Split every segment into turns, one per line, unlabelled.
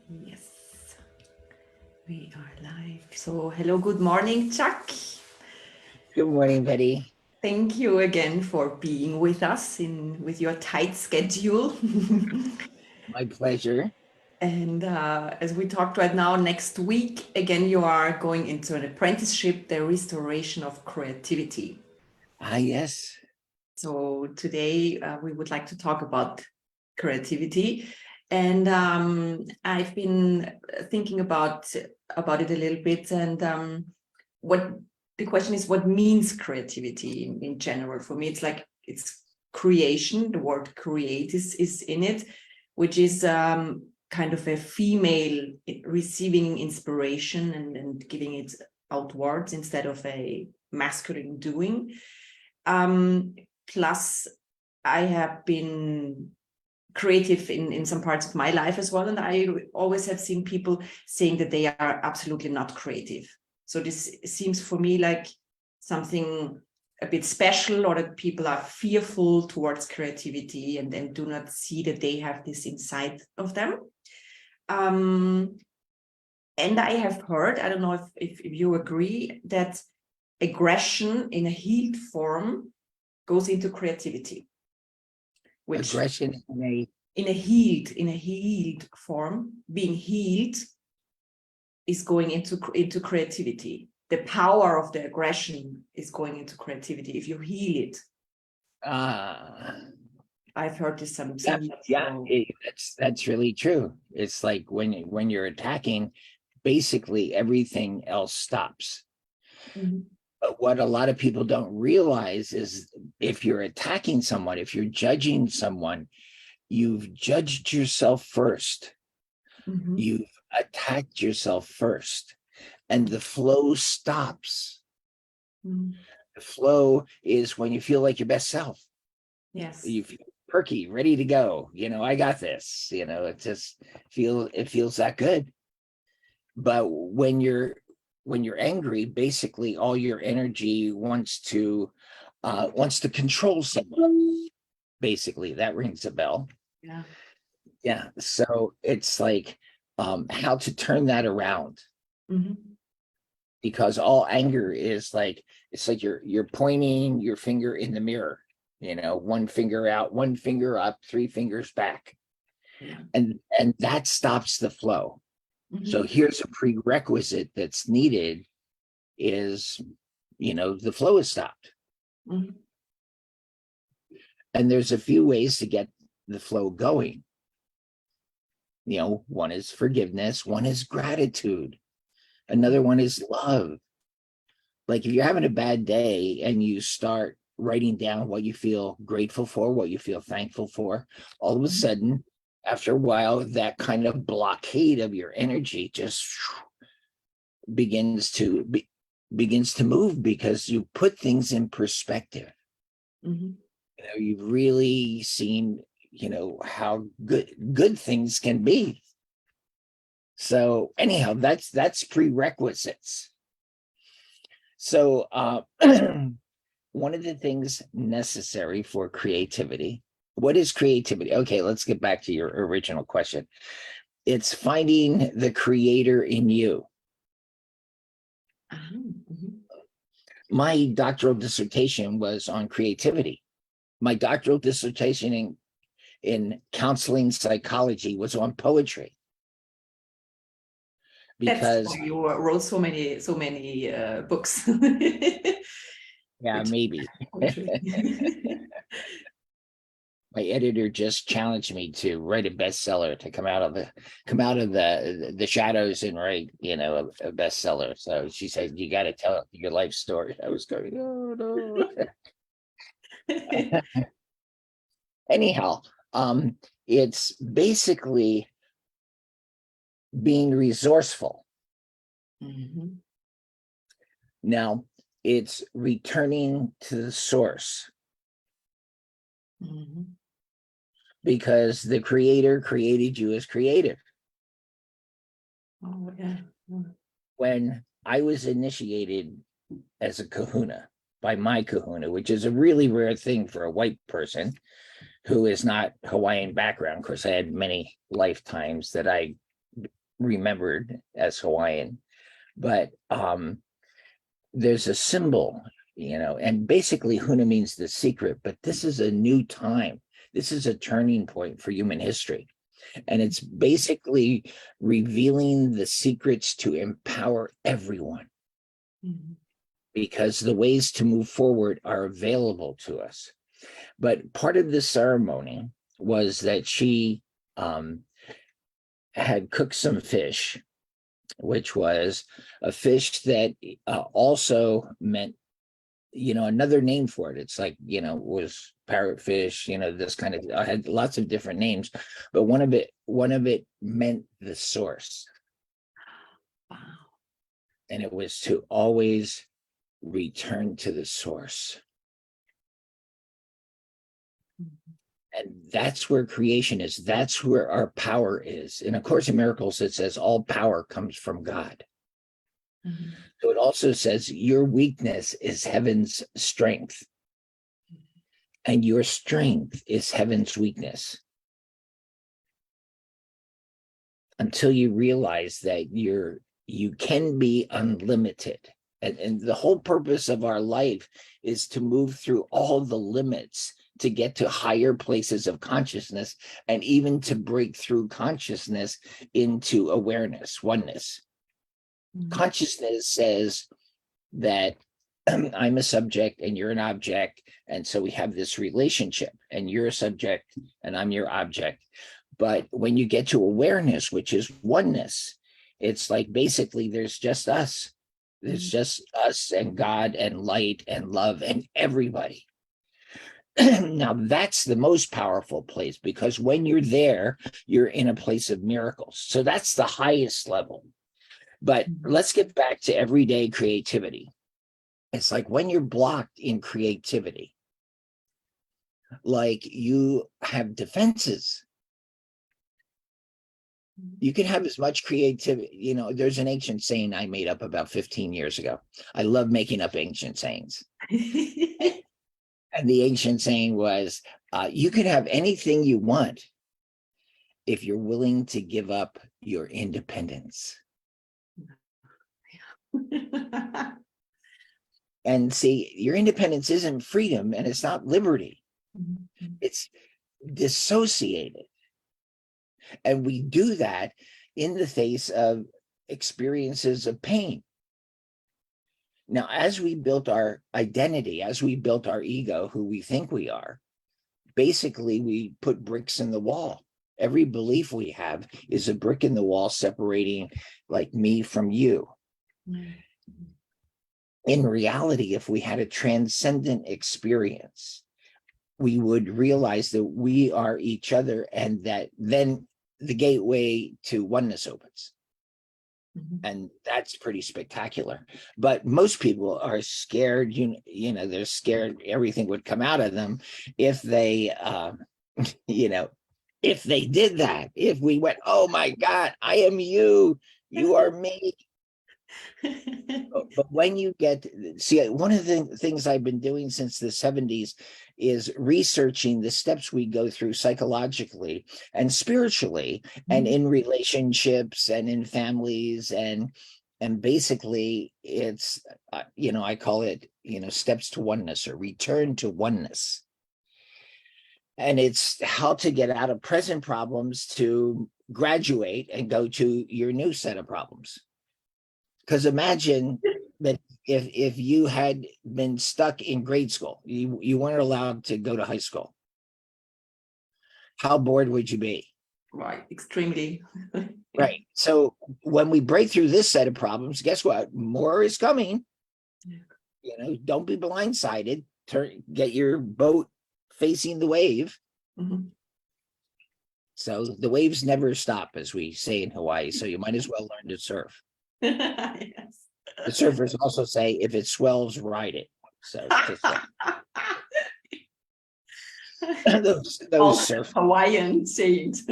Yes, we are live. So, hello, good morning, Chuck.
Good morning, Betty.
Thank you again for being with us with your tight schedule.
My pleasure.
And as we talked right now, next week, again, you are going into an apprenticeship, the restoration of creativity.
Yes.
So, today we would like to talk about creativity. And I've been thinking about it a little bit, and what the question is, what means creativity in general? For me, it's creation. The word create is in it, which is kind of a female receiving inspiration and giving it outwards instead of a masculine doing. Plus, I have been creative in some parts of my life as well, and I always have seen people saying that they are absolutely not creative. So this seems for me like something a bit special, or that people are fearful towards creativity and do not see that they have this inside of them. And I have heard, I don't know if you agree, that aggression in a healed form goes into creativity, which
Aggression
in a healed form, being healed is going into creativity. The power of the aggression is going into creativity if you heal it. I've heard this some
yeah, that's really true. It's like when you're attacking, basically everything else stops.
Mm-hmm.
But what a lot of people don't realize is if you're attacking someone, if you're judging someone, you've judged yourself first.
Mm-hmm.
You've attacked yourself first, and the flow stops.
Mm-hmm.
The flow is when you feel like your best self.
Yes.
You feel perky, ready to go. I got this. It just feels that good. But when you're angry, basically all your energy wants to control someone. Basically, that rings a bell.
Yeah.
Yeah. So it's like how to turn that around,
Mm-hmm.
because all anger is like it's like you're pointing your finger in the mirror, one finger out, one finger up, three fingers back.
Yeah.
And that stops the flow.
Mm-hmm.
So here's a prerequisite that's needed is the flow is stopped.
Mm-hmm.
And there's a few ways to get the flow going. One is forgiveness, one is gratitude, another one is love. Like if you're having a bad day and you start writing down what you feel grateful for, what you feel thankful for, all of a sudden, after a while, that kind of blockade of your energy just begins to move, because you put things in perspective.
Mm-hmm.
You've really seen, how good things can be. So anyhow, that's prerequisites. So one of the things necessary for creativity. What is creativity? Okay, let's get back to your original question. It's finding the creator in you.
Mm-hmm.
My doctoral dissertation was on creativity. My doctoral dissertation in counseling psychology was on poetry.
That's
Because
why you wrote so many books.
yeah, maybe. My editor just challenged me to write a bestseller, to come out of the shadows and write, a bestseller. So she said, "You got to tell your life story." I was going, "Oh no." Anyhow, it's basically being resourceful.
Mm-hmm.
Now, it's returning to the source.
Mm-hmm.
Because the creator created you as creative.
Oh, yeah.
When I was initiated as a kahuna by my kahuna, which is a really rare thing for a white person who is not Hawaiian background. Of course, I had many lifetimes that I remembered as Hawaiian, but there's a symbol, and basically Huna means the secret, but this is a new time. This is a turning point for human history. And it's basically revealing the secrets to empower everyone, because the ways to move forward are available to us. But part of the ceremony was that she had cooked some fish, which was a fish that also meant, another name for it. It's like, was parrotfish, this kind of, I had lots of different names, but one of it meant the source.
Wow.
And it was to always return to the source. And that's where creation is. That's where our power is. In A Course in Miracles, it says all power comes from God. So it also says your weakness is heaven's strength, and your strength is heaven's weakness. Until you realize that you can be unlimited. And the whole purpose of our life is to move through all the limits to get to higher places of consciousness, and even to break through consciousness into awareness, oneness. Consciousness says that I'm a subject and you're an object, and so we have this relationship, and you're a subject and I'm your object. But when you get to awareness, which is oneness, it's like basically there's just us. There's just us and God and light and love and everybody. Now that's the most powerful place, because when you're there, you're in a place of miracles. So that's the highest level. But let's get back to everyday creativity. It's like when you're blocked in creativity, like you have defenses. You can have as much creativity. There's an ancient saying I made up about 15 years ago. I love making up ancient sayings. And the ancient saying was, you can have anything you want if you're willing to give up your independence. And see, your independence isn't freedom, and it's not liberty. It's dissociated. And we do that in the face of experiences of pain. Now, as we built our identity, as we built our ego, who we think we are, basically we put bricks in the wall. Every belief we have is a brick in the wall separating like me from you. In reality, if we had a transcendent experience, we would realize that we are each other, and that then the gateway to oneness opens. And that's pretty spectacular. But most people are scared, they're scared everything would come out of them if they, if they did that, if we went, oh my God, I am you, you are me. But when you see, one of the things I've been doing since the 70s is researching the steps we go through psychologically and spiritually, and in relationships and in families, and basically it's I call it steps to oneness, or return to oneness. And it's how to get out of present problems to graduate and go to your new set of problems. Because imagine that if you had been stuck in grade school, you weren't allowed to go to high school. How bored would you be?
Right, extremely.
Right. So when we break through this set of problems, guess what? More is coming. Don't be blindsided. Get your boat facing the wave. So the waves never stop, as we say in Hawaii. So you might as well learn to surf.
Yes.
The surfers also say, if it swells, ride it. So just those surf
Hawaiian sayings.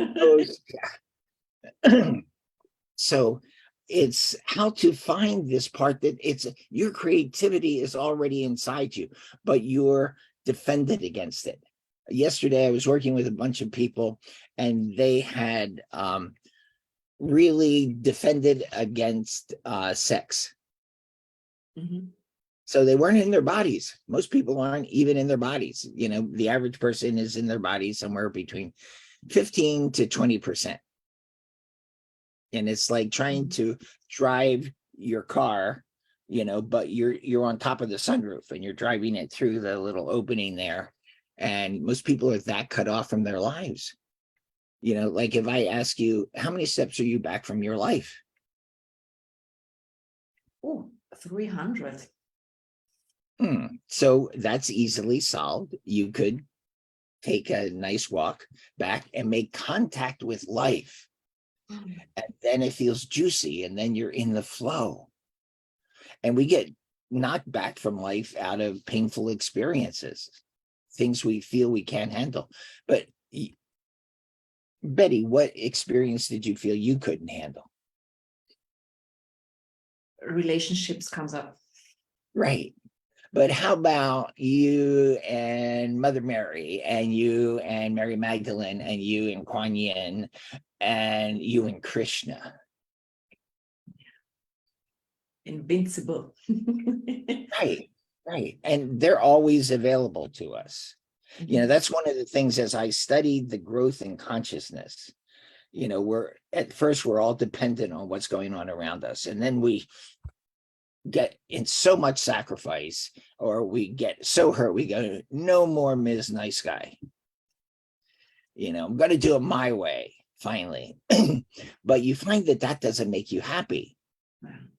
So it's how to find this part that it's your creativity is already inside you, but you're defended against it. Yesterday, I was working with a bunch of people, and they had really defended against sex.
Mhm.
So they weren't in their bodies. Most people aren't even in their bodies. You know, the average person is in their body somewhere between 15 to 20%. And it's like trying
Mhm.
to drive your car, you know, but you're on top of the sunroof and you're driving it through the little opening there. And most people are that cut off from their lives. You know, like if I ask you, how many steps are you back from your life?
Oh, 300.
So that's easily solved. You could take a nice walk back and make contact with life.
Mm.
And then it feels juicy, and then you're in the flow. And we get knocked back from life out of painful experiences, things we feel we can't handle. But Betty, what experience did you feel you couldn't handle?
Relationships comes up.
Right. But how about you and Mother Mary, and you and Mary Magdalene, and you and Kuan Yin, and you and Krishna?
Invincible.
Right, right. And they're always available to us. You know, that's one of the things as I studied the growth in consciousness. You know, we're at first we're all dependent on what's going on around us. And then we get in so much sacrifice, or we get so hurt, we go, no more Ms. Nice Guy. You know, I'm going to do it my way finally. But you find that that doesn't make you happy,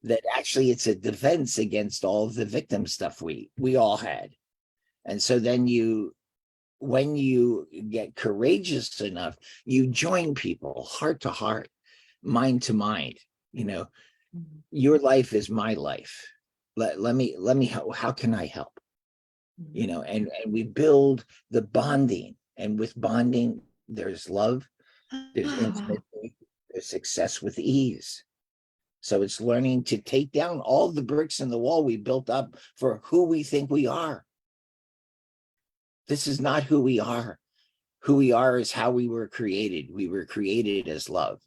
that actually it's a defense against all of the victim stuff we all had. And so then when you get courageous enough, you join people heart to heart, mind to mind. You know, your life is my life. Let me help. How can I help? You know, and we build the bonding, and with bonding there's love, there's intimacy, there's success with ease. So it's learning to take down all the bricks in the wall we built up for who we think we are. This is not who we are. Who we are is how we were created. We were created as love.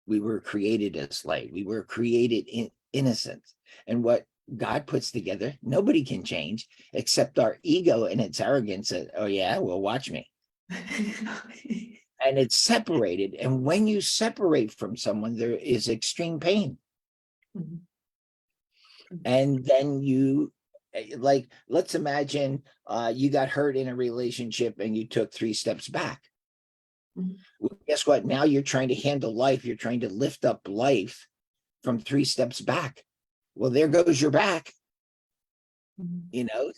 We were created as light. We were created in innocence. And what God puts together, nobody can change except our ego and its arrogance that, oh, yeah, well, watch me. And it's separated. And when you separate from someone, there is extreme pain. And then you, like, let's imagine you got hurt in a relationship and you took 3 steps back. Well, guess what? Now you're trying to handle life. You're trying to lift up life from 3 steps back. Well, there goes your back. You know,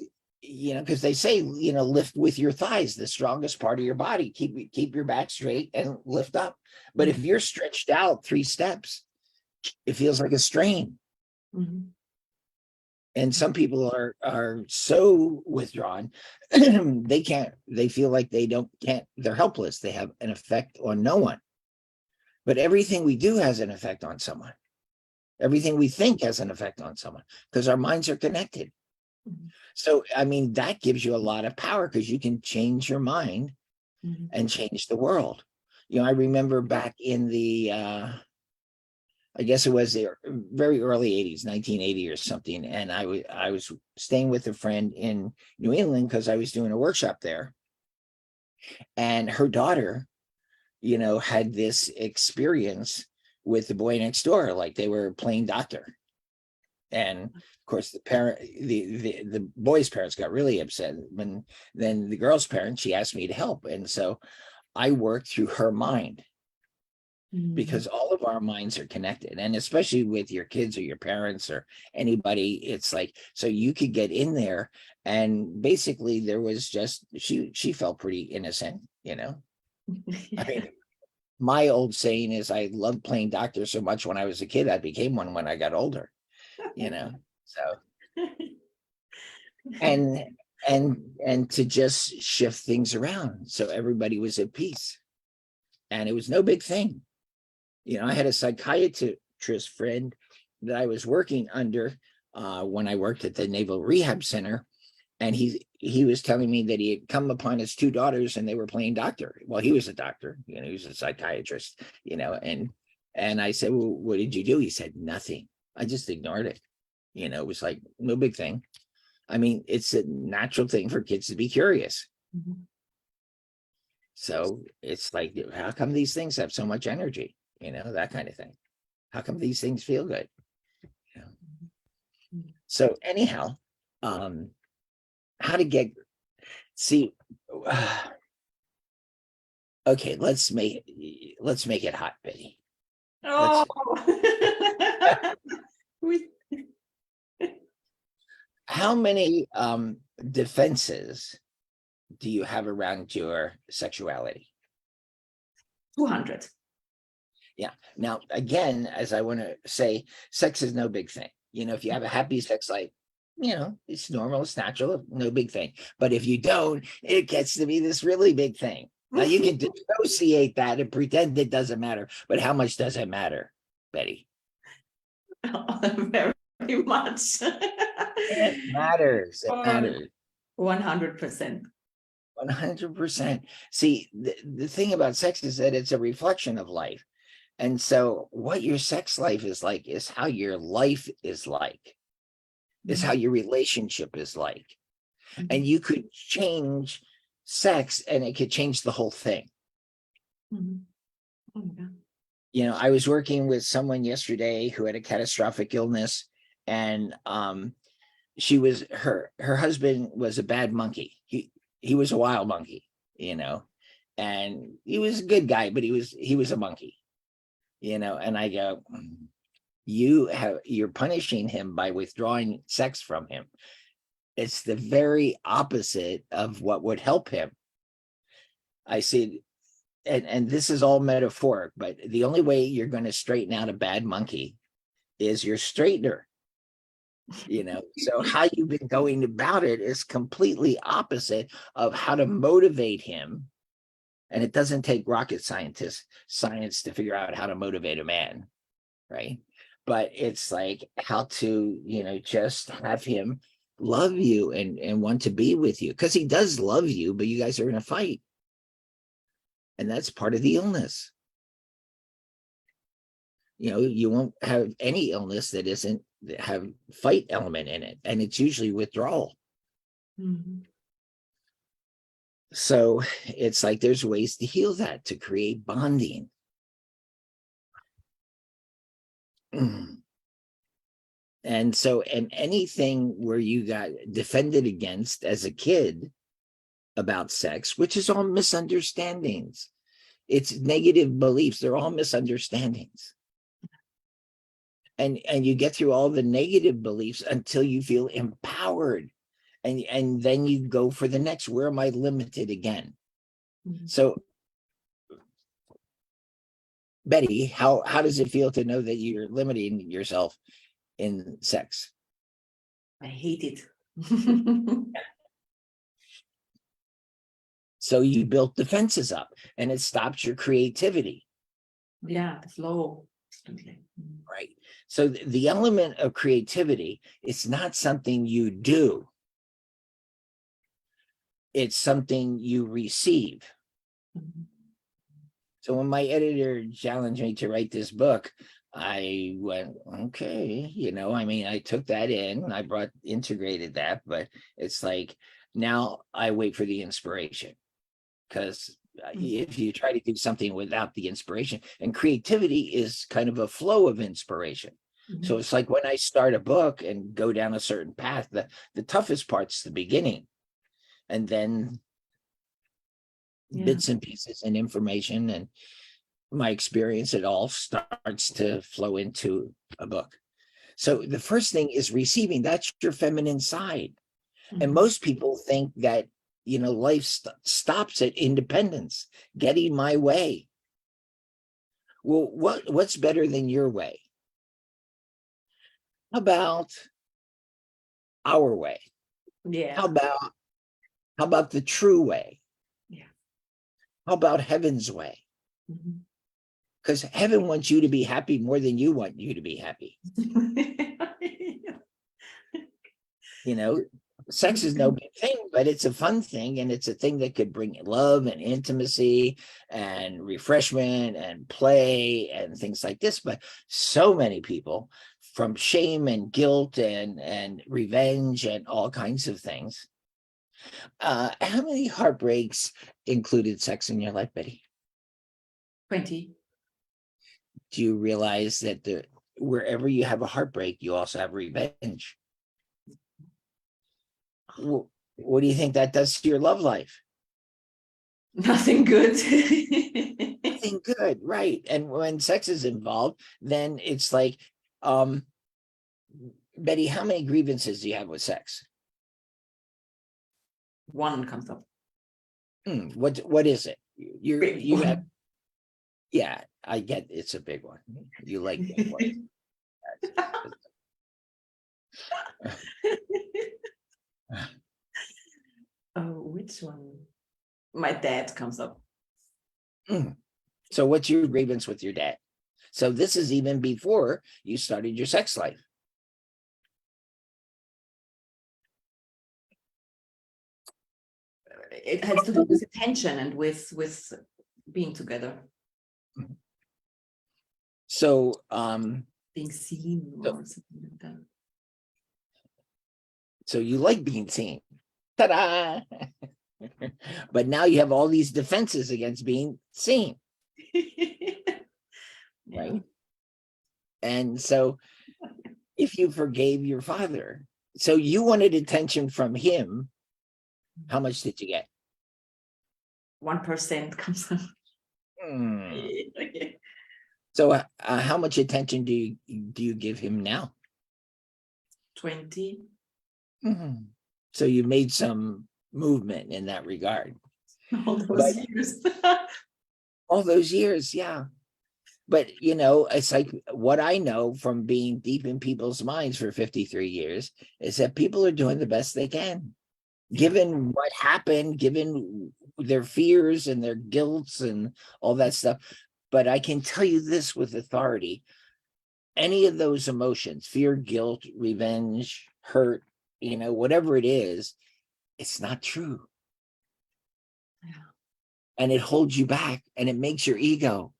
because they say, lift with your thighs, the strongest part of your body. Keep your back straight and lift up. But if you're stretched out 3 steps, it feels like a strain. And some people are so withdrawn, they feel like they're helpless. They have an effect on no one. But everything we do has an effect on someone. Everything we think has an effect on someone because our minds are connected. So, I mean, that gives you a lot of power because you can change your mind and change the world. I remember back in the, I guess it was the very early 80s, 1980 or something. And I was staying with a friend in New England because I was doing a workshop there. And her daughter, had this experience with the boy next door, like they were playing doctor. And of course, the boy's parents got really upset. When then the girl's parents, she asked me to help, and so I worked through her mind because all of our minds are connected, and especially with your kids or your parents or anybody, it's like so you could get in there, and basically there was just she felt pretty innocent. I mean, my old saying is I loved playing doctor so much when I was a kid, I became one when I got older. So and and to just shift things around so everybody was at peace, and it was no big thing. I had a psychiatrist friend that I was working under when I worked at the Naval Rehab Center, and he was telling me that he had come upon his 2 daughters and they were playing doctor. Well, he was a doctor, he was a psychiatrist, and And I said, well, what did you do? He said, nothing. I just ignored it. It was like, no big thing. I mean, it's a natural thing for kids to be curious.
Mhm.
So it's like, how come these things have so much energy? That kind of thing. How come these things feel good? So anyhow, how to see, okay, let's make it hot, Betty.
Oh.
How many defenses do you have around your sexuality?
200.
Yeah. Now, again, as I want to say, sex is no big thing. If you have a happy sex life, it's normal, it's natural, no big thing. But if you don't, it gets to be this really big thing. Now, you can dissociate that and pretend it doesn't matter. But how much does it matter, Betty?
Very much.
It matters. It matters.
100%.
100%. See, the thing about sex is that it's a reflection of life. And so what your sex life is like is how your life is like, is how your relationship is like. And you could change sex and it could change the whole thing.
Oh, yeah.
I was working with someone yesterday who had a catastrophic illness, and her husband was a bad monkey. He was a wild monkey, and he was a good guy, but he was a monkey, and I go, you're punishing him by withdrawing sex from him. It's the very opposite of what would help him. I said, and this is all metaphoric, but the only way you're going to straighten out a bad monkey is your straightener. So how you've been going about it is completely opposite of how to motivate him. And it doesn't take rocket science to figure out how to motivate a man, right? But it's like how to, just have him love you and want to be with you, because he does love you, but you guys are in a fight. And that's part of the illness. You won't have any illness that isn't have fight element in it, and it's usually withdrawal. So it's like there's ways to heal that, to create bonding. And so, and anything where you got defended against as a kid about sex, which is all misunderstandings. It's negative beliefs. They're all misunderstandings. And you get through all the negative beliefs until you feel empowered. And then you go for the next, where am I limited again? So, Betty, how does it feel to know that you're limiting yourself in sex?
I hate it.
So you built defenses up, and it stops your creativity.
Yeah, the flow.
Right. So the element of creativity, it's not something you do. It's something you receive. So when my editor challenged me to write this book, I went, okay, I took that in, I integrated that, but it's like, now I wait for the inspiration. Because if you try to do something without the inspiration, and creativity is kind of a flow of inspiration. So it's like when I start a book and go down a certain path, the toughest part's the beginning. And then bits and pieces and information and my experience, it all starts to flow into a book. So the first thing is receiving. That's your feminine side. And most people think that, life stops at independence, getting my way. Well, what's better than your way? How about our way?
Yeah.
How about the true way?
Yeah.
How about heaven's way? Because heaven wants you to be happy more than you want you to be happy. Sex is no big thing, but it's a fun thing, and it's a thing that could bring love and intimacy and refreshment and play and things like this. But so many people, from shame and guilt and revenge and all kinds of things. How many heartbreaks included sex in your life, Betty?
20.
Do you realize that wherever you have a heartbreak, you also have revenge? What do you think that does to your love life?
Nothing good.
Nothing good, right? And when sex is involved, then it's like, Betty, how many grievances do you have with sex?
One comes up.
What is it?
Big
You
one.
have, yeah, I get it's a big one. You like big ones.
Oh, which one? My dad comes up.
So what's your grievance with your dad? So this is even before you started your sex life.
It has to do with attention and with being together,
So
being seen or something like that.
so you like being seen. Ta-da! But now you have all these defenses against being seen, right?
Yeah.
And so if you forgave your father, so you wanted attention from him, how much did you get?
1% comes up.
So how much attention do you give him now?
20.
So you made some movement in that regard.
All those years.
All those years, yeah. But it's like what I know from being deep in people's minds for 53 years is that people are doing the best they can, given what happened, given their fears and their guilts and all that stuff. But I can tell you this with authority: any of those emotions, fear, guilt, revenge, hurt, whatever it is, it's not true.
Yeah.
And it holds you back and it makes your ego,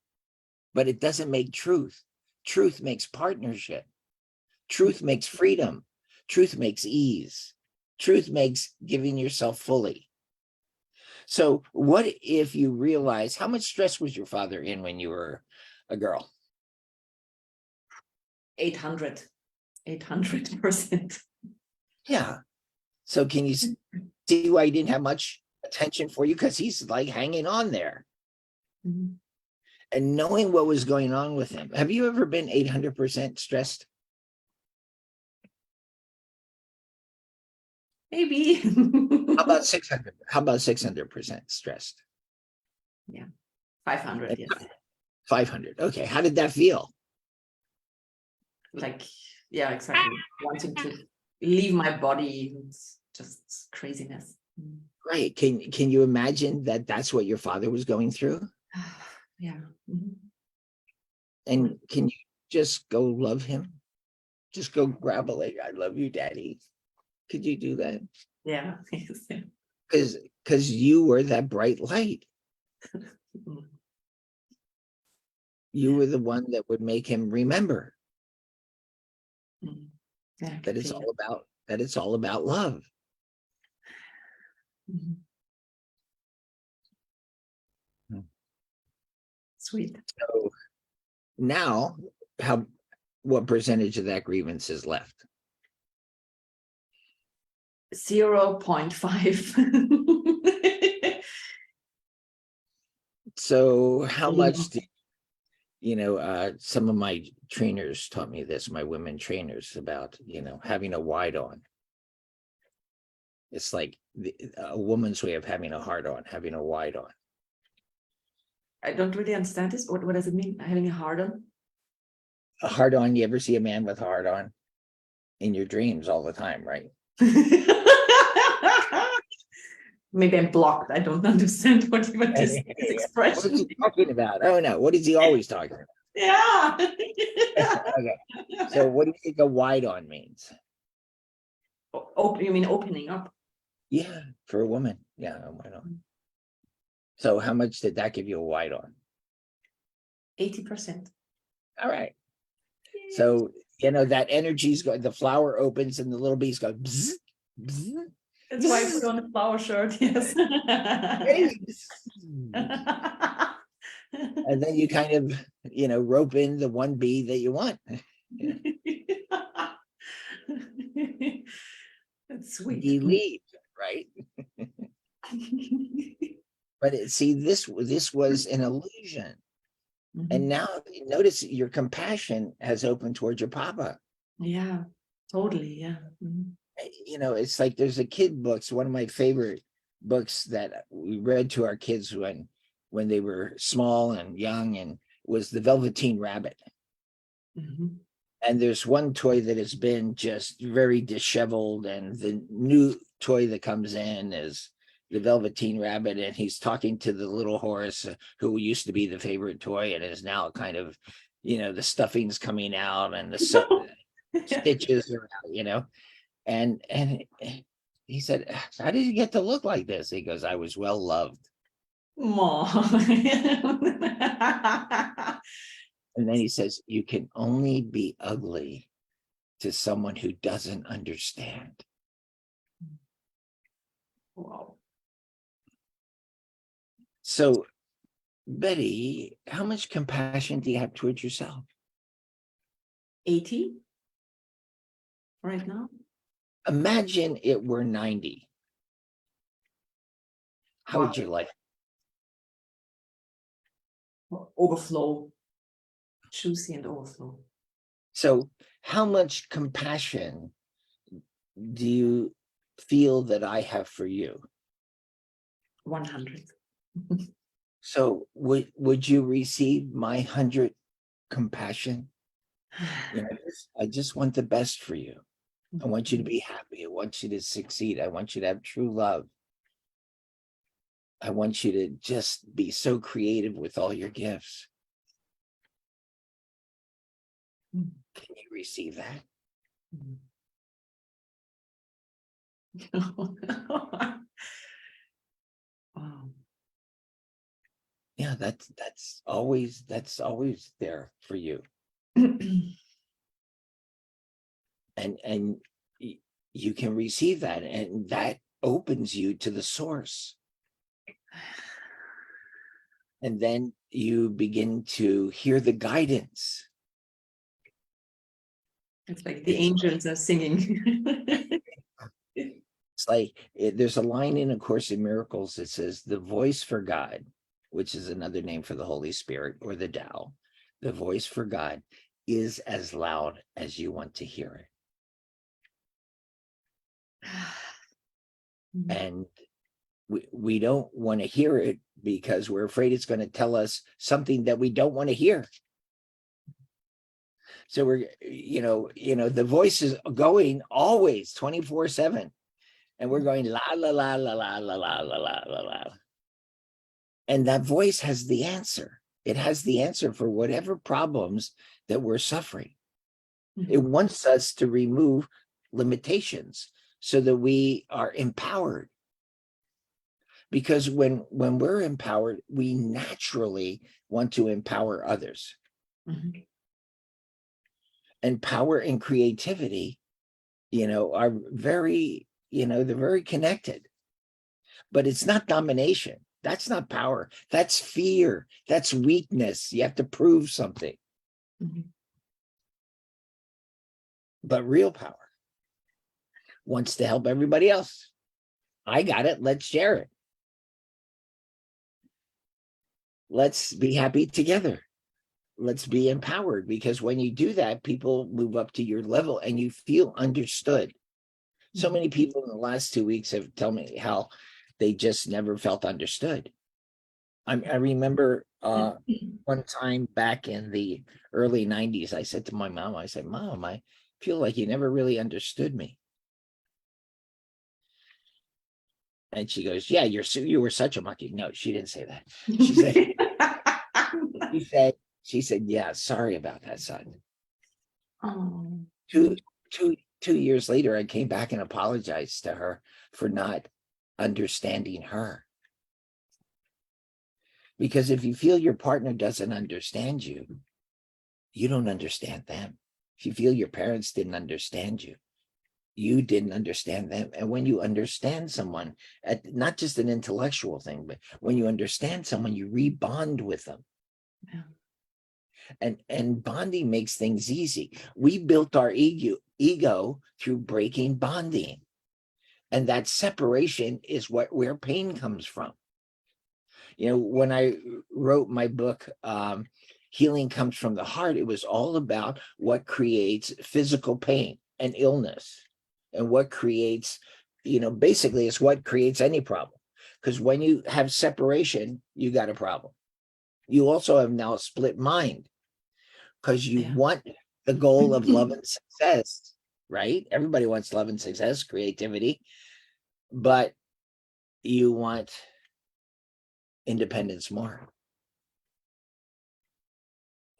but it doesn't make truth. Truth makes partnership. Truth makes freedom. Truth makes ease. Truth makes giving yourself fully. So what if you realize, how much stress was your father in when you were a girl?
800%.
Yeah. So can you see why he didn't have much attention for you? Because he's like hanging on there.
Mm-hmm.
And knowing what was going on with him. Have you ever been 800% stressed?
Maybe.
How about 600? How about 600% stressed?
Yeah. 500, yes.
500. Okay. How did that feel?
Like, yeah, exactly. Wanting to leave my body. It's just craziness.
Right. Can you imagine that that's what your father was going through?
Yeah. Mm-hmm.
And can you just go love him? Just go grab a leg. I love you, Daddy. Could you do that?
Yeah.
Because you were that bright light. You were the one that would make him remember
Yeah,
that it's all about love.
Mm-hmm. Sweet.
So now, what percentage of that grievance is left?
0.5.
So how much do some of my trainers taught me this, my women trainers, about having a wide on. It's like a woman's way of having a hard on, having a wide on.
I don't really understand this. What does it mean, having a hard on?
A hard on, you ever see a man with a hard on? In your dreams all the time, right?
Maybe I'm blocked. I don't understand what this expression.
What is he talking about? Oh no, what is he always talking about?
Yeah.
Okay. So what do you think a wide on means?
You mean opening up?
Yeah, for a woman. Yeah, why not? So how much did that give you a wide on?
80%.
All right. So, that energy's going, the flower opens and the little bees go, bzz, bzz,
That's why I put on a flower shirt, yes.
hey, bzz. And then you kind of, rope in the one bee that you want.
That's sweet.
Bee leave, right? But this was an illusion. And now notice your compassion has opened towards your papa.
Yeah, totally. Yeah.
It's like there's a kid books, one of my favorite books that we read to our kids when they were small and young, and was The Velveteen Rabbit. And there's one toy that has been just very disheveled, and the new toy that comes in is the Velveteen Rabbit, and he's talking to the little horse who used to be the favorite toy and is now kind of, the stuffing's coming out and the stitches are out, and he said, how did you get to look like this? He goes, I was well loved. And then he says, you can only be ugly to someone who doesn't understand.
Wow.
So, Betty, how much compassion do you have towards yourself?
80 right now.
Imagine it were 90. How would you like?
Overflow. Juicy and overflow.
So, how much compassion do you feel that I have for you?
100.
So, would you receive my 100 compassion? I just want the best for you. I want you to be happy. I want you to succeed. I want you to have true love. I want you to just be so creative with all your gifts. Can you receive that?
Wow.
Yeah, that's always there for you. And you can receive that, and that opens you to the source. And then you begin to hear the guidance.
It's like the angels are singing.
It's like there's a line in A Course in Miracles that says the voice for God, which is another name for the Holy Spirit or the Tao, the voice for God is as loud as you want to hear it. And we don't want to hear it because we're afraid it's going to tell us something that we don't want to hear. So we're, the voice is going always 24/7. And we're going la la la la la la la la la la la. And that voice has the answer. It has the answer for whatever problems that we're suffering. It wants us to remove limitations so that we are empowered. Because when we're empowered, we naturally want to empower others. And power and creativity, are very, they're very connected. But it's not domination. That's not power. That's fear. That's weakness. You have to prove something. But real power wants to help everybody else. I got it. Let's share it. Let's be happy together. Let's be empowered, because when you do that, people move up to your level and you feel understood. So many people in the last 2 weeks have told me how they just never felt understood. I remember one time back in the early 90s, I said to my mom, I said, Mom, I feel like you never really understood me. And she goes, yeah, you were such a monkey. No, she didn't say that. She said, yeah, sorry about that, son.
Oh.
To 2 years later, I came back and apologized to her for not understanding her. Because if you feel your partner doesn't understand you, you don't understand them. If you feel your parents didn't understand you, you didn't understand them. And when you understand someone, not just an intellectual thing, but when you understand someone, you rebond with them.
Yeah.
And bonding makes things easy. We built our ego through breaking bonding. And that separation is where pain comes from. You know, when I wrote my book, Healing Comes from the Heart, it was all about what creates physical pain and illness, and what creates, basically it's what creates any problem. Because when you have separation, you got a problem. You also have now a split mind, because you want the goal of love and success, right? Everybody wants love and success, creativity, but you want independence more.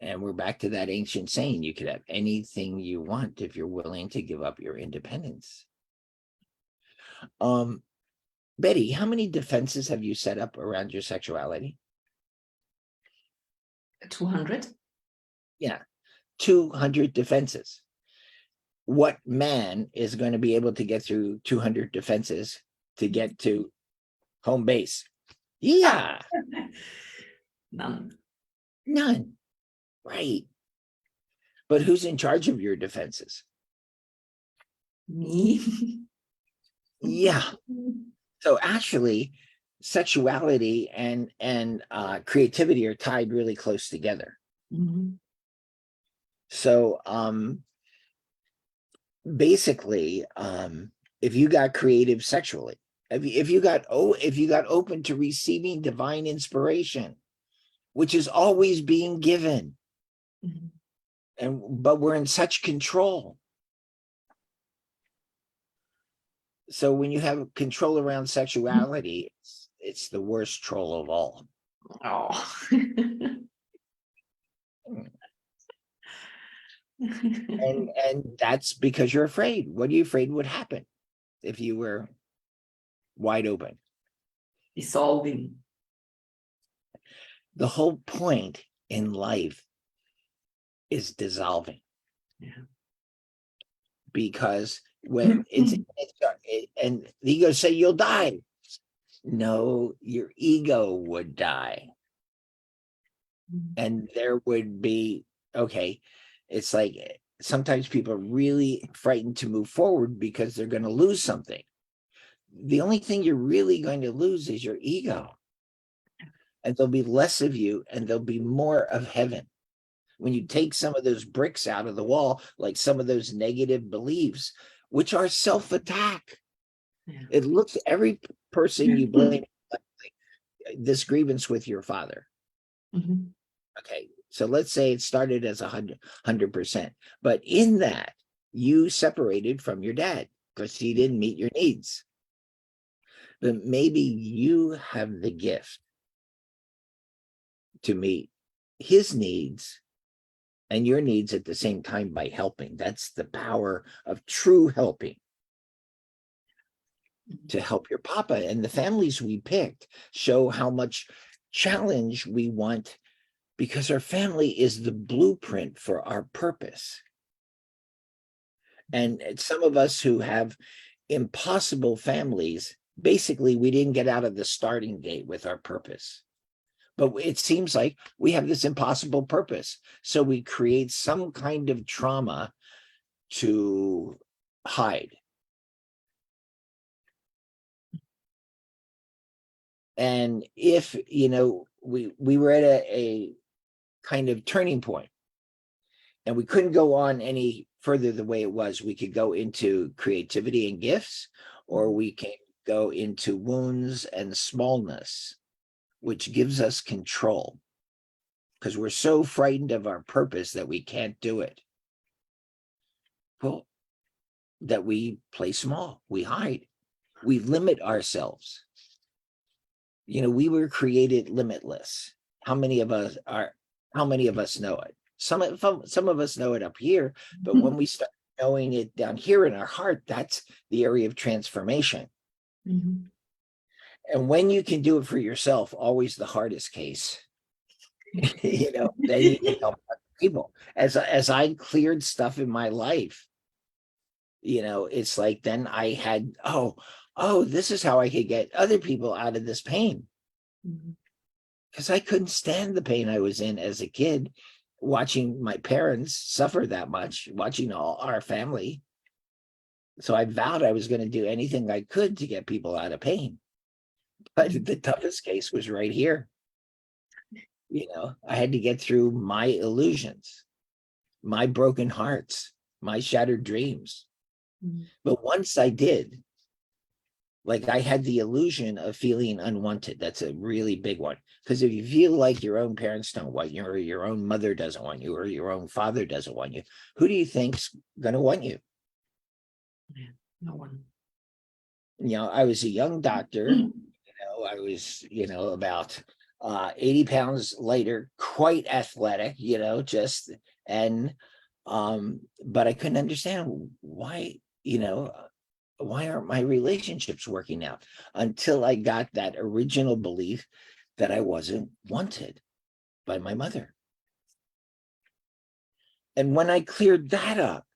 And we're back to that ancient saying, you could have anything you want if you're willing to give up your independence. Betty, how many defenses have you set up around your sexuality?
200.
Yeah, 200 defenses. What man is going to be able to get through 200 defenses to get to home base? Yeah.
None.
Right. But who's in charge of your defenses?
Me.
Yeah. So actually, sexuality and creativity are tied really close together.
Mm-hmm.
So basically, if you got creative sexually, if you got open to receiving divine inspiration, which is always being given, but we're in such control. So when you have control around sexuality, it's the worst troll of all.
Oh.
And that's because you're afraid. What are you afraid would happen if you were wide open?
Dissolving.
The whole point in life is dissolving.
Yeah.
Because when and the ego say you'll die. No, your ego would die. And there would be, okay, it's like sometimes people are really frightened to move forward because they're going to lose something. The only thing you're really going to lose is your ego. And there'll be less of you and there'll be more of heaven. When you take some of those bricks out of the wall, like some of those negative beliefs, which are self-attack.
Yeah.
It looks, every person you blame, this grievance with your father.
Mm-hmm.
Okay, so let's say it started as 100%, but in that you separated from your dad because he didn't meet your needs. But maybe you have the gift to meet his needs and your needs at the same time by helping. That's the power of true helping. To help your papa. And the families we picked show how much challenge we want, because our family is the blueprint for our purpose. And some of us who have impossible families, basically we didn't get out of the starting gate with our purpose. But it seems like we have this impossible purpose. So we create some kind of trauma to hide. And if, we were at a kind of turning point and we couldn't go on any further the way it was, we could go into creativity and gifts, or we can go into wounds and smallness, which gives us control because we're so frightened of our purpose that we can't do it. Well, that we play small, we hide, we limit ourselves. We were created limitless. How many of us know it? Some of us know it up here, but when we start knowing it down here in our heart, that's the area of transformation.
Mhm.
And when you can do it for yourself, always the hardest case, then you can help other people. As I cleared stuff in my life, it's like then I had, this is how I could get other people out of this pain.
Mhm.
Because I couldn't stand the pain I was in as a kid, watching my parents suffer that much, watching all our family. So I vowed I was going to do anything I could to get people out of pain. But the toughest case was right here. I had to get through my illusions, my broken hearts, my shattered dreams.
Mhm.
But once I did, like I had the illusion of feeling unwanted. That's a really big one. Because if you feel like your own parents don't want you, or your own mother doesn't want you, or your own father doesn't want you, who do you think's going to want you?
Yeah, no one.
I was a young doctor. I was, about 80 pounds lighter, quite athletic, but I couldn't understand why, why aren't my relationships working out, until I got that original belief that I wasn't wanted by my mother. And when I cleared that up,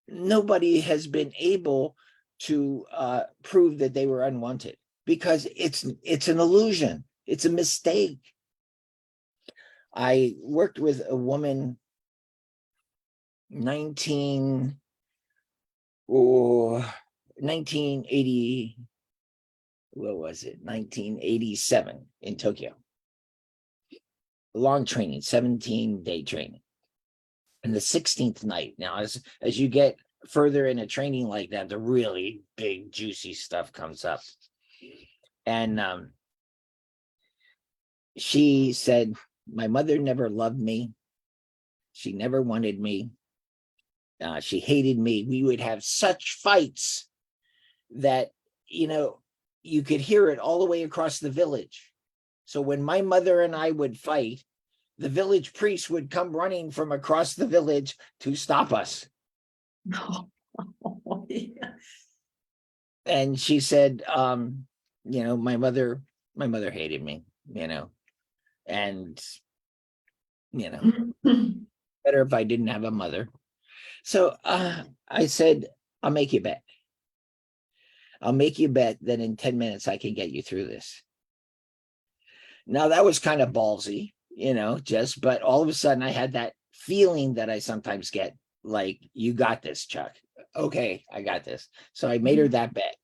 nobody has been able to prove that they were unwanted, because it's an illusion. It's a mistake. I worked with a woman 1980, what was it? 1987 in Tokyo. Long training, 17-day training. And the 16th night. Now, as you get further in a training like that, the really big, juicy stuff comes up. And she said, my mother never loved me. She never wanted me. She hated me. We would have such fights that, you could hear it all the way across the village. So when my mother and I would fight, the village priest would come running from across the village to stop us.
Yeah.
And she said, my mother hated me, and, better if I didn't have a mother. So I said, I'll make you bet. I'll make you bet that in 10 minutes I can get you through this. Now that was kind of ballsy, but all of a sudden I had that feeling that I sometimes get, like, you got this, Chuck. Okay, I got this. So I made her that bet.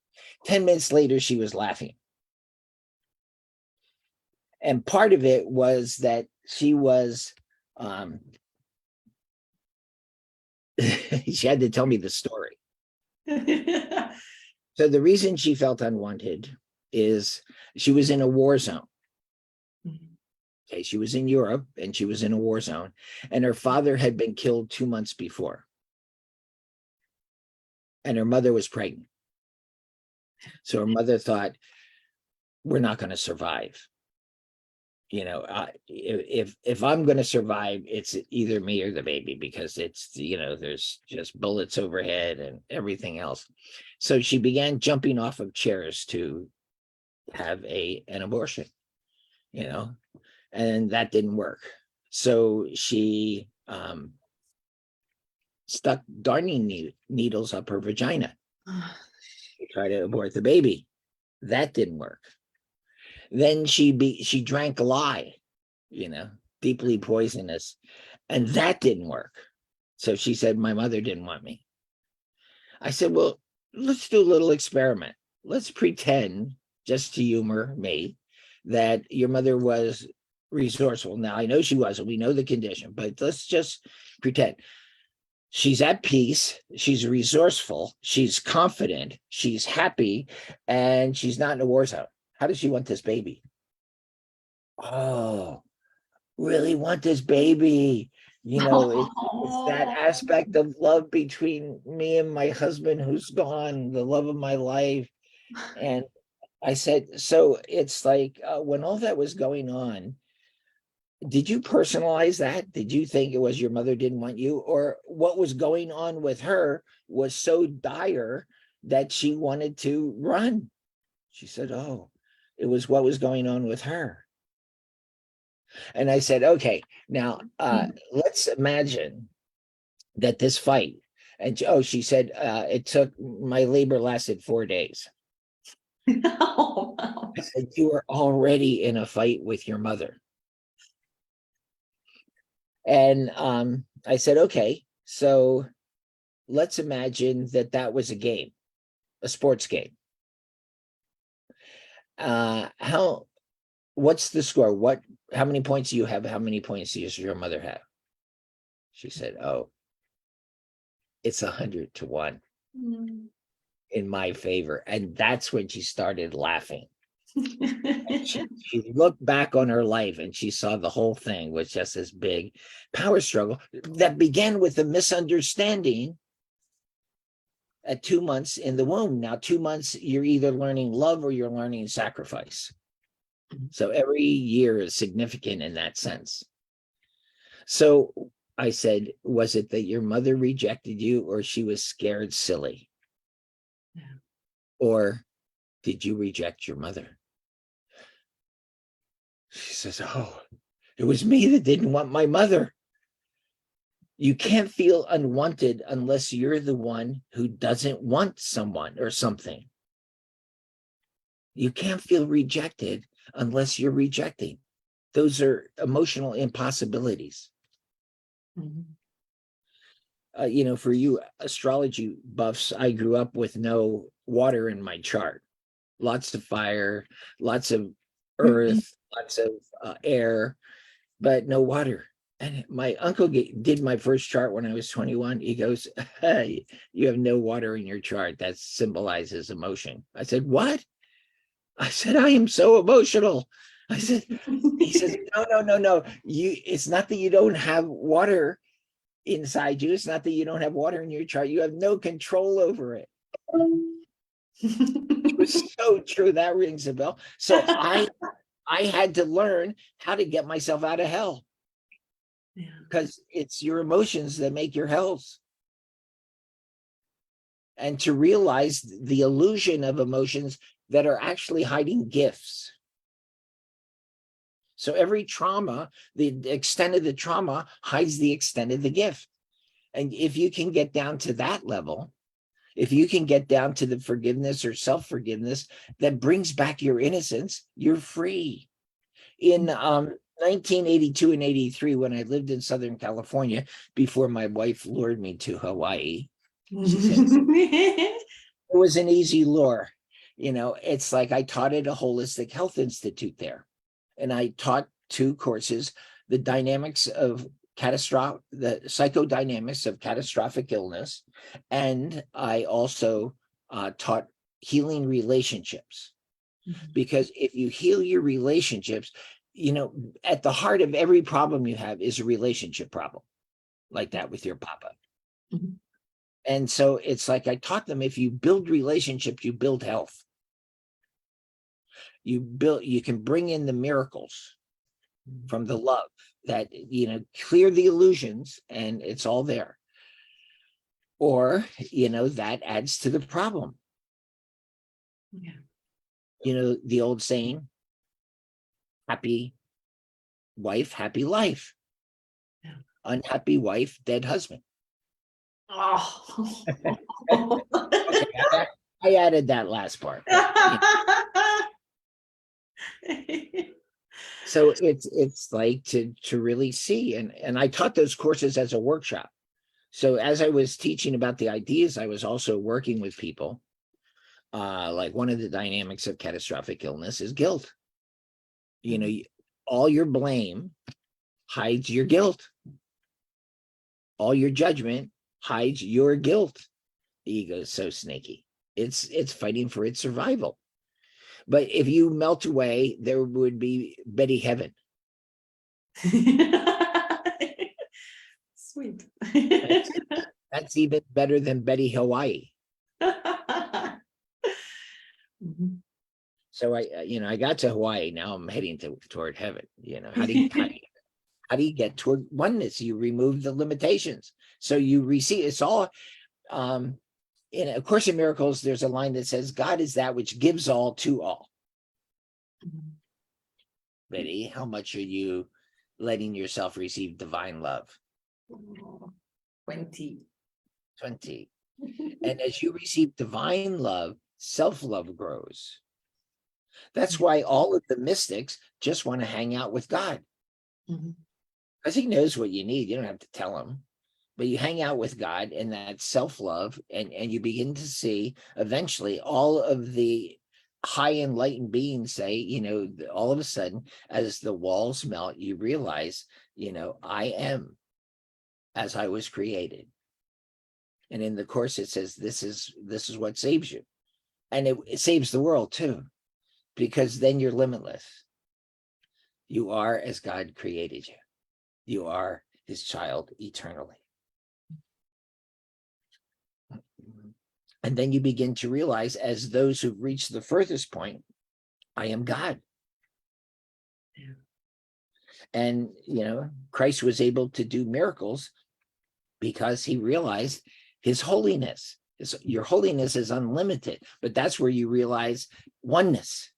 10 minutes later, she was laughing. And part of it was that she was, she had to tell me the story. So the reason she felt unwanted is she was in a war zone. Okay, she was in Europe and she was in a war zone, and her father had been killed 2 months before. And her mother was pregnant. So her mother thought, we're not going to survive. If I'm going to survive, it's either me or the baby, because it's, there's just bullets overhead and everything else. So she began jumping off of chairs to have an abortion, and that didn't work. So she stuck darning needles up her vagina to try to abort the baby. That didn't work. Then she drank lye, deeply poisonous, and that didn't work. So she said, my mother didn't want me. I said, well, let's do a little experiment. Let's pretend, just to humor me, that your mother was resourceful. Now, I know she wasn't. We know the condition, but let's just pretend. She's at peace. She's resourceful. She's confident. She's happy. And she's not in a war zone. How does she want this baby? Oh, really want this baby. It's that aspect of love between me and my husband who's gone, the love of my life. And I said, so it's like when all that was going on, did you personalize that? Did you think it was your mother didn't want you, or what was going on with her was so dire that she wanted to run? She said, oh, it was what was going on with her. And I said, okay, now let's imagine that this fight, and she said, it took, my labor lasted 4 days.
Oh, wow.
I said, you were already in a fight with your mother. And I said, okay, so let's imagine that that was a game, a sports game. What's the score? How many points do you have? How many points does your mother have? She said, oh, it's 100-1 in my favor. And that's when she started laughing. She looked back on her life and she saw the whole thing was just this big power struggle that began with a misunderstanding at 2 months in the womb. Now, 2 months, you're either learning love or you're learning sacrifice. So every year is significant in that sense. So I said, was it that your mother rejected you, or she was scared silly?
Yeah.
Or did you reject your mother? She says, oh, it was me that didn't want my mother. You can't feel unwanted unless you're the one who doesn't want someone or something. You can't feel rejected unless you're rejecting. Those are emotional impossibilities. For you astrology buffs, I grew up with no water in my chart. Lots of fire, lots of earth, lots of air, but no water. And my uncle did my first chart when I was 21. He goes, hey, you have no water in your chart. That symbolizes emotion. I said, what? I said, I am so emotional. I said, he says, no. It's not that you don't have water inside you. It's not that you don't have water in your chart. You have no control over it. It was so true. That rings a bell. So I had to learn how to get myself out of hell. Because it's your emotions that make your hells. And to realize the illusion of emotions that are actually hiding gifts. So every trauma, the extent of the trauma hides the extent of the gift. And if you can get down to that level, if you can get down to the forgiveness or self-forgiveness that brings back your innocence, you're free. In 1982 and 83, when I lived in Southern California, before my wife lured me to Hawaii, she said, it was an easy lure. It's like I taught at a holistic health institute there. And I taught 2 courses, the psychodynamics of catastrophic illness. And I also taught healing relationships. Because if you heal your relationships, at the heart of every problem you have is a relationship problem, like that with your papa. And so it's like I taught them, if you build relationships, you build health. You can bring in the miracles from the love that, clear the illusions, and it's all there. Or, that adds to the problem. Yeah. The old saying, happy wife, happy life. Yeah. Unhappy wife, dead husband.
Oh.
Okay, I added that last part. So it's like to really see, and I taught those courses as a workshop. So as I was teaching about the ideas, I was also working with people. Like one of the dynamics of catastrophic illness is guilt. All your blame hides your guilt. All your judgment hides your guilt. The ego is so sneaky. It's fighting for its survival. But if you melt away, there would be Betty Heaven.
Sweet.
That's even better than Betty Hawaii. So I got to Hawaii. Now I'm heading toward heaven. How do you How do you get toward oneness? You remove the limitations. So you receive, it's all, in A Course in Miracles, there's a line that says, God is that which gives all to all. Betty, how much are you letting yourself receive divine love?
20.
20. And as you receive divine love, self-love grows. That's why all of the mystics just want to hang out with God. Because he knows what you need. You don't have to tell him. But you hang out with God and that self-love, and you begin to see eventually all of the high enlightened beings say, all of a sudden, as the walls melt, you realize, I am as I was created. And in the Course, it says, this is what saves you. And it saves the world too, because then you're limitless. You are as God created you. You are his child eternally. And then you begin to realize, as those who've reached the furthest point, I am God.
Yeah.
And, Christ was able to do miracles because he realized his holiness. Your holiness is unlimited, but that's where you realize oneness.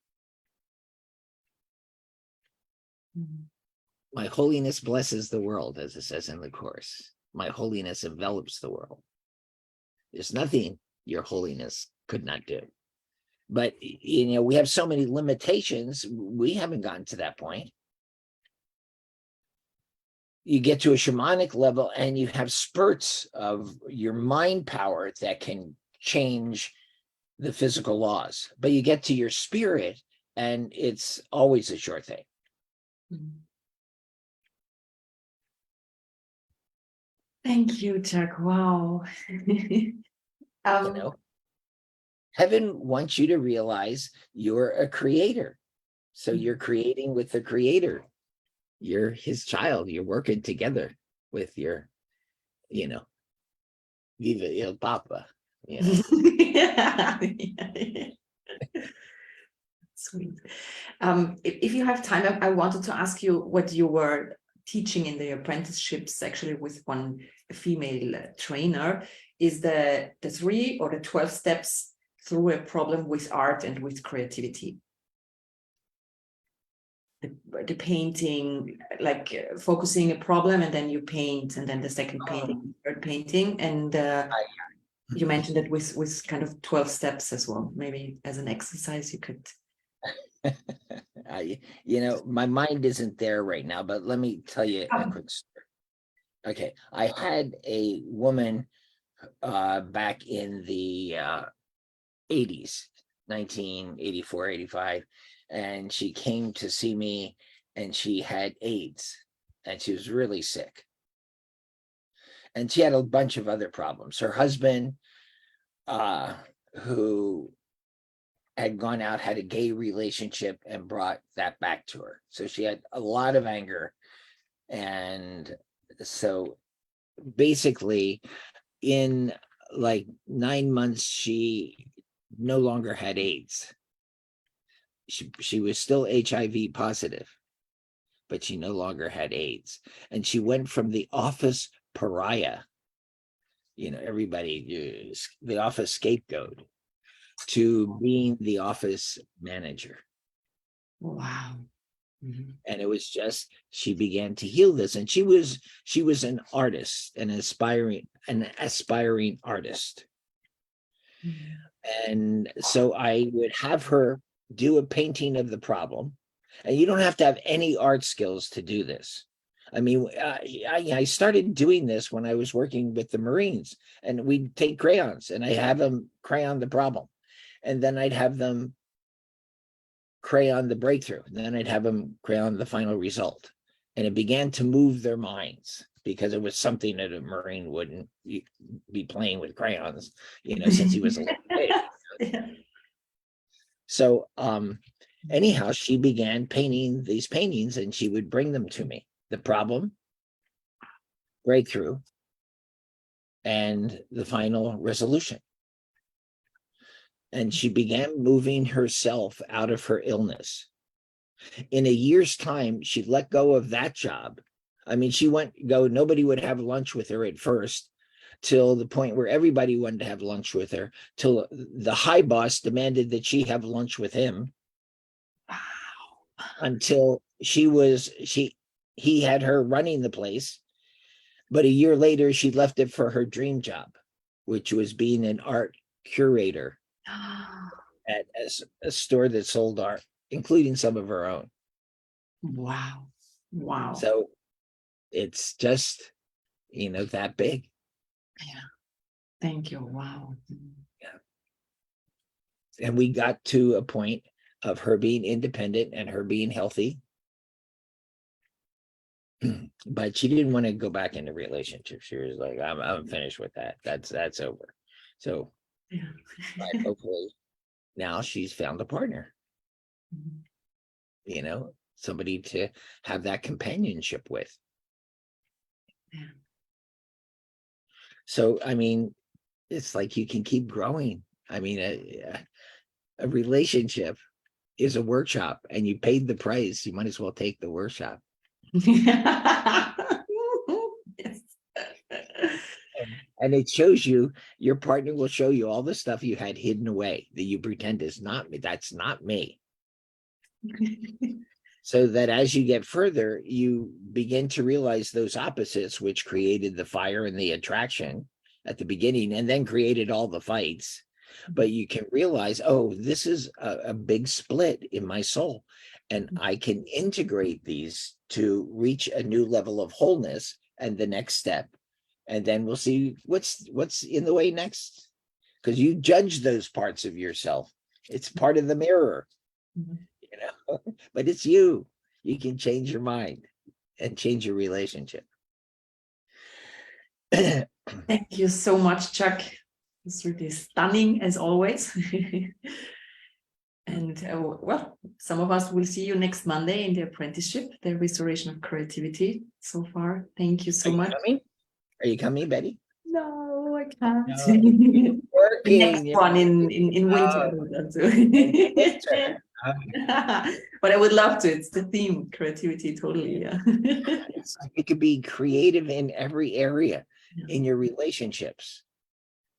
My holiness blesses the world, as it says in the Course. My holiness envelops the world. There's nothing your holiness could not do. But, we have so many limitations. We haven't gotten to that point. You get to a shamanic level and you have spurts of your mind power that can change the physical laws. But you get to your spirit and it's always a sure thing.
Thank you, Chuck. Wow.
Heaven wants you to realize you're a creator. So you're creating with the creator. You're his child. You're working together with your, Viva il Papa.
Yeah. Sweet. If you have time, I wanted to ask you what you were teaching in the apprenticeships, actually with one female trainer, is the 3 or the 12 steps through a problem with art and with creativity. The painting, like focusing a problem and then you paint, and then the second painting, third painting, and you mentioned it with kind of 12 steps as well. Maybe as an exercise you could.
My mind isn't there right now, but let me tell you a quick story. Okay, I had a woman back in the 80s, 1984, 85, and she came to see me, and she had AIDS, and she was really sick. And she had a bunch of other problems. Her husband, who had gone out, had a gay relationship and brought that back to her. So she had a lot of anger. And so basically in like 9 months, she no longer had AIDS. She was still HIV positive, but she no longer had AIDS. And she went from the office pariah, everybody, the office scapegoat, to being the office manager.
Wow.
And it was just, she began to heal this. And she was an artist, an aspiring artist. And so I would have her do a painting of the problem. And you don't have to have any art skills to do this. I mean, I started doing this when I was working with the Marines, and we'd take crayons and I have them crayon the problem. And then I'd have them crayon the breakthrough. And then I'd have them crayon the final result. And it began to move their minds, because it was something that a Marine wouldn't be playing with crayons, since he was a little kid.
Yeah.
So anyhow, she began painting these paintings, and she would bring them to me. The problem, breakthrough, and the final resolution. And she began moving herself out of her illness. In a year's time, she let go of that job, I mean, nobody would have lunch with her at first, till the point where everybody wanted to have lunch with her, till the high boss demanded that she have lunch with him, until he had her running the place. But a year later, she left it for her dream job, which was being an art curator at a store that sold art, including some of her own.
Wow. Wow.
So it's just, that big.
Yeah. Thank you. Wow.
And we got to a point of her being independent and her being healthy. But she didn't want to go back into relationships. She was like, I'm finished with that. That's over. So
Yeah.
but hopefully now she's found a partner,
Mhm.
somebody to have that companionship with.
Yeah.
So, I mean, it's like you can keep growing. I mean, a relationship is a workshop, and you paid the price. You might as well take the workshop.
Yes.
And it shows you, your partner will show you all the stuff you had hidden away that you pretend is not me. That's not me. So that as you get further, you begin to realize those opposites, which created the fire and the attraction at the beginning, and then created all the fights. But you can realize, oh, this is a big split in my soul, and I can integrate these to reach a new level of wholeness and the next step. And then we'll see what's in the way next, because you judge those parts of yourself. It's part of the mirror. But it's you. You can change your mind and change your relationship.
Thank you so much, Chuck. It's really stunning as always. And well, some of us will see you next Monday in the apprenticeship, the restoration of creativity. So far, thank you so much.
Are you coming, Betty?
No, I can't.
No,
The next one in winter. But I would love to. It's the theme, creativity, totally. Yeah.
It's like it could be creative in every area, in your relationships,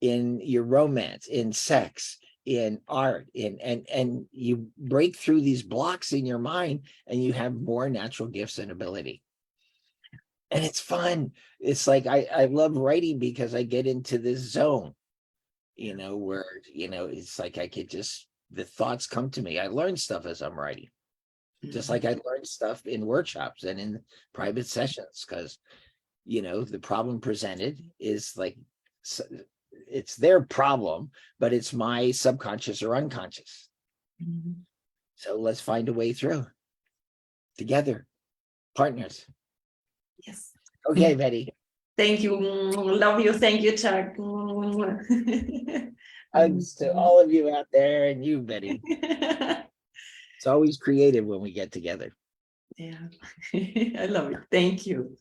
in your romance, in sex, in art, and you break through these blocks in your mind, and you have more natural gifts and ability. And it's fun. It's like I love writing because I get into this zone, where it's like I could just, the thoughts come to me. I learn stuff as I'm writing, just like I learned stuff in workshops and in private sessions, because the problem presented is like, it's their problem, but it's my subconscious or unconscious. So let's find a way through together, partners.
Yes.
Okay, Betty.
Thank you. Love you. Thank you, Chuck.
Hugs to all of you out there, and you, Betty. It's always creative when we get together.
Yeah. I love it. Thank you.